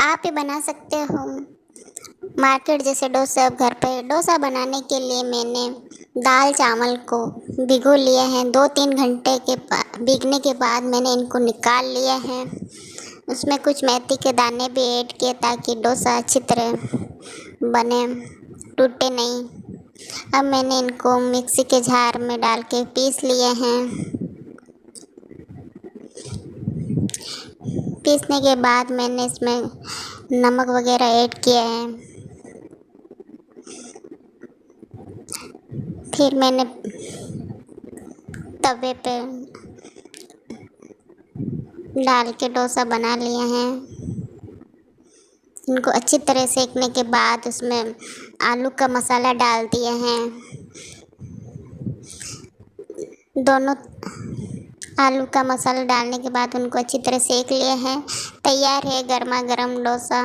आप ही बना सकते हो मार्केट जैसे डोसा। अब घर पे डोसा बनाने के लिए मैंने दाल चावल को भिगो लिए हैं। 2-3 घंटे के भीगने के बाद मैंने इनको निकाल लिया है। उसमें कुछ मेथी के दाने भी ऐड किए ताकि डोसा अच्छी तरह बने, टूटे नहीं। अब मैंने इनको मिक्सी के जार में डाल के पीस लिए हैं। पीसने के बाद मैंने इसमें नमक वगैरह ऐड किया है। फिर मैंने तवे पे डाल के डोसा बना लिया है। इनको अच्छी तरह सेकने के बाद उसमें आलू का मसाला डाल दिया है। दोनों आलू का मसाला डालने के बाद उनको अच्छी तरह सेक लिया है। तैयार है गर्मा गर्म डोसा।